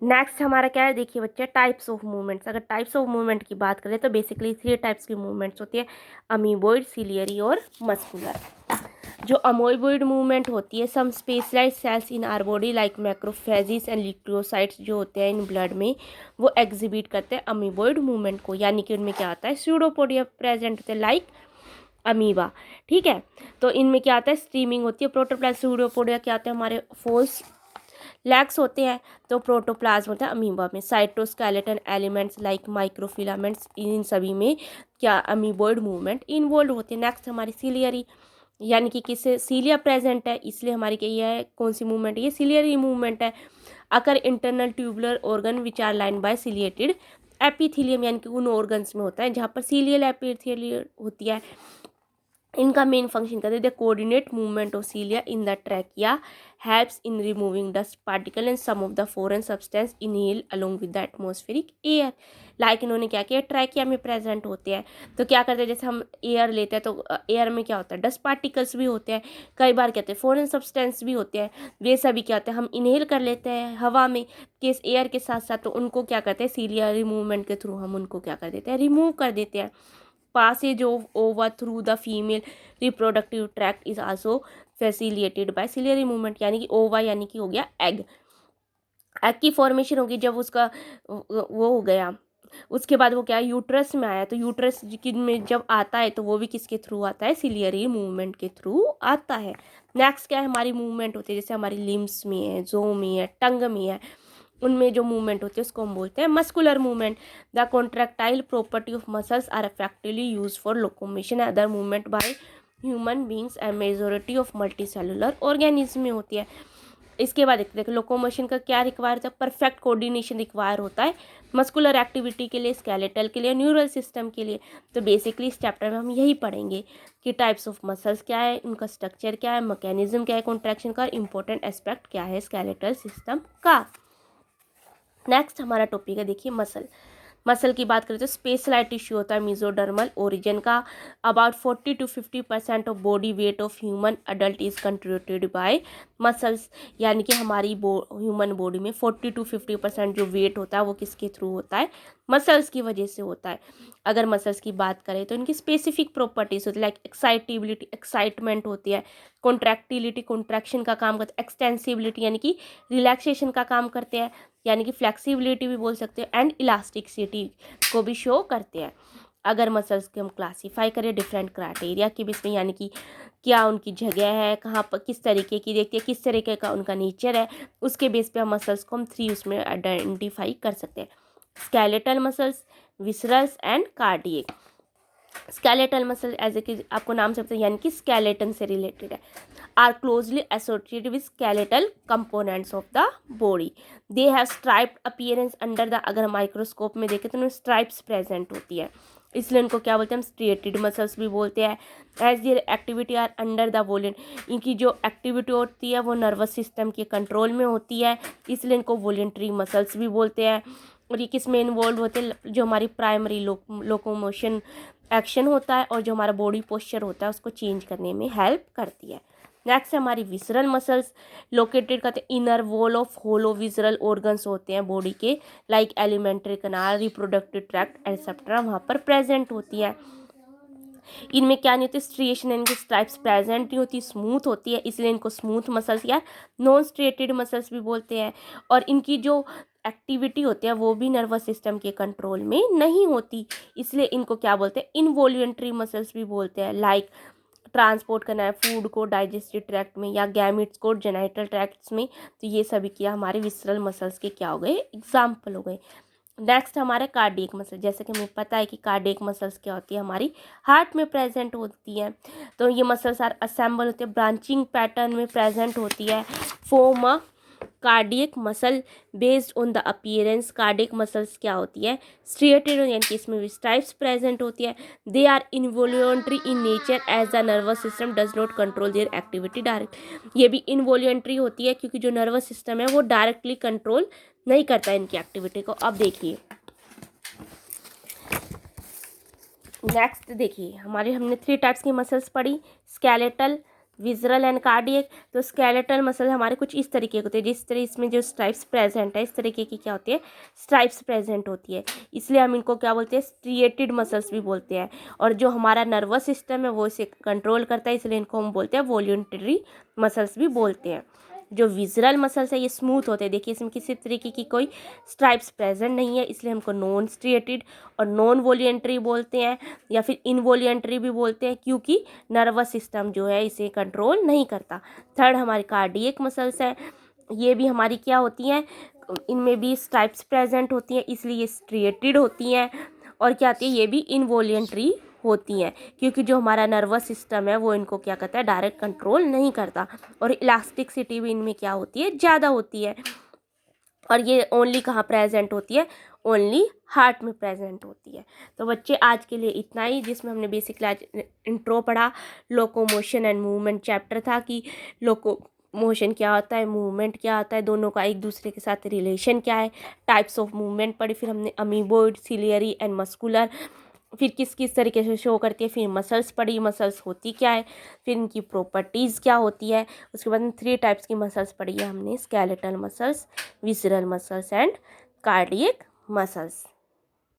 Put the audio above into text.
Next हमारा क्या है, देखिए बच्चे, टाइप्स ऑफ मूवमेंट्स। अगर टाइप्स ऑफ मूवमेंट की बात करें तो बेसिकली 3 टाइप्स की मूवमेंट्स होती है, अमीबॉइड, सिलियरी और मस्कुलर। जो अमीबॉइड मूवमेंट होती है, some specialized cells in our body like macrophages and leucocytes जो होते हैं इन ब्लड में, वो एग्जिबिट करते हैं अमीबॉइड मूवमेंट को, यानी कि उनमें क्या होता है, स्यूडोपोडिया प्रेजेंट होते हैं लाइक अमीबा। ठीक है, तो इनमें क्या आता है, स्ट्रीमिंग होती है। प्रोटोप्लाज्म स्यूडोपोडिया क्या होते हैं, हमारे फोर्स लेग्स होते हैं। तो प्रोटोप्लाज्म होता है अमीबा में। साइटोस्केलेटन एलिमेंट्स लाइक माइक्रोफिलामेंट्स, इन सभी में क्या अमीबॉइड मूवमेंट इन्वॉल्व होते हैं। नेक्स्ट हमारी सिलियरी, यानी कि किससे सीलिया प्रेजेंट है, इसलिए हमारी क्या ये है, कौन सी मूवमेंट है, ये सिलियरी मूवमेंट है। अगर internal tubular organ which are line by ciliated epithelium, यानी कि उन ऑर्गन्स में होता है जहाँ पर सीलियल एपिथेलियम होती है। इनका मेन फंक्शन करते हैं coordinate movement of cilia in the trachea, helps in removing dust particle and some of the foreign substance inhale along with the atmospheric air. Like इन्होंने क्या किया, ट्रैकिया में प्रेजेंट होते हैं। तो क्या करते हैं, जैसे हम एयर लेते हैं तो एयर में क्या होता है, डस्ट पार्टिकल्स भी होते हैं, कई बार कहते हैं फॉरेन सब्सटेंस भी होते हैं। वे सभी क्या होते हैं, हम इनहेल कर लेते हैं हवा में किस एयर के साथ साथ, तो उनको क्या करते हैं, सीलियरी मूवमेंट के थ्रू हम उनको क्या कर देते हैं, रिमूव कर देते हैं। passage of ova through the female reproductive tract is also facilitated by ciliary movement। यानी कि ओवा यानी कि हो गया एग, एग की फॉर्मेशन होगी जब उसका वो हो गया, उसके बाद वो क्या यूट्रस में आया, तो यूट्रस में जब आता है तो वो भी किसके थ्रू आता है, सिलियरी मूवमेंट के थ्रू आता है। नेक्स्ट क्या है, हमारी मूवमेंट होती है, जैसे हमारी लिम्स में है, जो में है, टंग में है, उनमें जो मूवमेंट होती है उसको हम बोलते हैं muscular movement. The contractile property of muscles are effectively use for locomotion other movement by human beings and majority of multicellular organism में होती है। इसके बाद देखो लोकोमोशन का क्या रिक्वायर होता है, परफेक्ट कोऑर्डिनेशन रिक्वायर होता है मस्कुलर एक्टिविटी के लिए, स्केलेटल के लिए, न्यूरल सिस्टम के लिए। तो बेसिकली इस चैप्टर में हम यही पढ़ेंगे कि टाइप्स ऑफ मसल्स क्या है, उनका स्ट्रक्चर क्या है, मैकेनिज्म क्या है कॉन्ट्रैक्शन का, और इंपॉर्टेंट एस्पेक्ट क्या है स्केलेटल सिस्टम का। नेक्स्ट हमारा टॉपिक है, देखिए मसल। मसल की बात करें तो स्पेशलाइज टिश्यू होता है मेसोडर्मल ओरिजिन का। About 40 to 50% of body weight of human adult is contributed bye muscles. यानी कि हमारी ह्यूमन बॉडी में 40 to 50% जो वेट होता है वो किसके थ्रू होता है, मसल्स की वजह से होता है। अगर मसल्स की बात करें तो इनकी स्पेसिफिक प्रॉपर्टीज होती है, लाइक एक्साइटेबिलिटी, एक्साइटमेंट होती है, कॉन्ट्रैक्टिलिटी, कॉन्ट्रैक्शन का काम करते हैं, एक्सटेंसिबिलिटी यानी कि रिलैक्सेशन का काम करते हैं, यानी कि फ्लेक्सिबिलिटी भी बोल सकते हैं, एंड इलास्टिसिटी को भी शो करते हैं। अगर मसल्स के हम क्लासीफाई करें डिफरेंट क्राइटेरिया के बेस में, यानी कि क्या उनकी जगह है, कहाँ पर किस तरीके की देखते हैं, किस तरीके का उनका नेचर है, उसके बेस पे हम मसल्स को हम 3 उसमें आइडेंटिफाई कर सकते हैं, skeletal muscles, viscerals and cardiac. Skeletal muscle as a कि आपको नाम से पता है, यानी कि स्केलेटन से रिलेटेड है, are closely associated with skeletal components of the body. They have striped appearance under the, अगर माइक्रोस्कोप में देखें तो उनमें स्ट्राइप्स प्रेजेंट होती है, इसलिए इनको क्या बोलते हैं, हम स्ट्रिएटेड मसल्स भी बोलते हैं। As their activity are under the volume, इनकी जो एक्टिविटी होती है वो नर्वस सिस्टम के कंट्रोल में होती है, इसलिए इनको वॉलेंट्री मसल्स भी बोलते हैं। और ये किस में इन्वॉल्व होते हैं, जो हमारी प्राइमरी लोकोमोशन एक्शन होता है और जो हमारा बॉडी पोस्चर होता है उसको चेंज करने में हेल्प करती है। नेक्स्ट है हमारी विसरल मसल्स, लोकेटेड करते हैं inner wall of hollow visceral organs होते हैं बॉडी के, like alimentary canal, reproductive tract etcetera वहाँ पर प्रेजेंट होती है। इनमें क्या नहीं होती, स्ट्रिएशन, इनकी स्ट्राइप्स प्रेजेंट नहीं होती, स्मूथ होती है, इसलिए इनको स्मूथ मसल्स या नॉन स्ट्रिएटेड मसल्स भी बोलते हैं। और इनकी जो एक्टिविटी होती है वो भी नर्वस सिस्टम के कंट्रोल में नहीं होती, इसलिए इनको क्या बोलते हैं, इनवॉल्यूंटरी मसल्स भी बोलते हैं, लाइक ट्रांसपोर्ट करना है फूड को डाइजेस्टिव ट्रैक्ट में या गैमिट्स को जेनाइटल ट्रैक्ट्स में। तो ये सभी क्या हमारे विसरल मसल्स के क्या हो गए, एग्जाम्पल हो गए। नेक्स्ट हमारे कार्डियक मसल, जैसे कि हमें पता है कि कार्डियक मसल्स क्या होती है, हमारी हार्ट में प्रेजेंट होती है। तो ये मसल्स आर असेंबल होते हैं, ब्रांचिंग पैटर्न में प्रेजेंट होती है, form a cardiac muscle based on the appearance. Cardiac muscles क्या होती है, स्ट्रिएटेड यानी कि इसमें स्ट्राइप्स प्रेजेंट होती है। They are involuntary in nature as the nervous system does not control their activity direct. ये भी इनवॉल्यूंटरी होती है क्योंकि जो नर्वस सिस्टम है वो डायरेक्टली कंट्रोल नहीं करता इनकी एक्टिविटी को। अब देखिए नेक्स्ट, देखिए हमारे हमने 3 टाइप्स की मसल्स पढ़ी, स्केलेटल, विजरल एंड कार्डियक। तो स्केलेटल मसल हमारे कुछ इस तरीके के होते हैं, जिस तरह इसमें जो स्ट्राइप्स प्रेजेंट है इस तरीके की क्या होती है, स्ट्राइप्स प्रेजेंट होती है, इसलिए हम इनको क्या बोलते हैं, स्ट्रिएटेड मसल्स भी बोलते हैं। और जो हमारा नर्वस सिस्टम है वो इसे कंट्रोल करता है, इसलिए इनको हम बोलते हैं वॉल्यूंटरी मसल्स भी बोलते हैं। जो विजरल मसल्स है ये स्मूथ होते हैं, देखिए इसमें किसी तरीके की कोई स्ट्राइप्स प्रेजेंट नहीं है, इसलिए हमको नॉन स्ट्रिएटेड और नॉन वॉल्यूंटरी बोलते हैं, या फिर इनवॉल्यूंटरी भी बोलते हैं, क्योंकि नर्वस सिस्टम जो है इसे कंट्रोल नहीं करता। थर्ड हमारी कार्डियक मसल्स है, ये भी हमारी क्या होती हैं, इनमें भी स्ट्राइप्स प्रेजेंट होती हैं, इसलिए ये स्ट्रिएटेड होती हैं। और क्या होती है, ये भी इनवॉल्यूंटरी होती हैं, क्योंकि जो हमारा नर्वस सिस्टम है वो इनको क्या करता है, डायरेक्ट कंट्रोल नहीं करता। और इलास्टिसिटी भी इनमें क्या होती है, ज़्यादा होती है। और ये ओनली कहाँ प्रेजेंट होती है, ओनली हार्ट में प्रेजेंट होती है। तो बच्चे आज के लिए इतना ही, जिसमें हमने बेसिकली आज इंट्रो पढ़ा, लोकोमोशन एंड मूवमेंट चैप्टर था कि लोकोमोशन क्या होता है, मूवमेंट क्या होता है, दोनों का एक दूसरे के साथ रिलेशन क्या है, टाइप्स ऑफ मूवमेंट पढ़ी, फिर हमने अमीबोइड, सिलियरी एंड मस्कुलर, फिर किस किस तरीके से शो करती है, फिर मसल्स पढ़ी, मसल्स होती क्या है, फिर इनकी प्रॉपर्टीज़ क्या होती है, उसके बाद 3 टाइप्स की मसल्स पढ़ी है हमने, skeletal muscles, visceral muscles and cardiac muscles.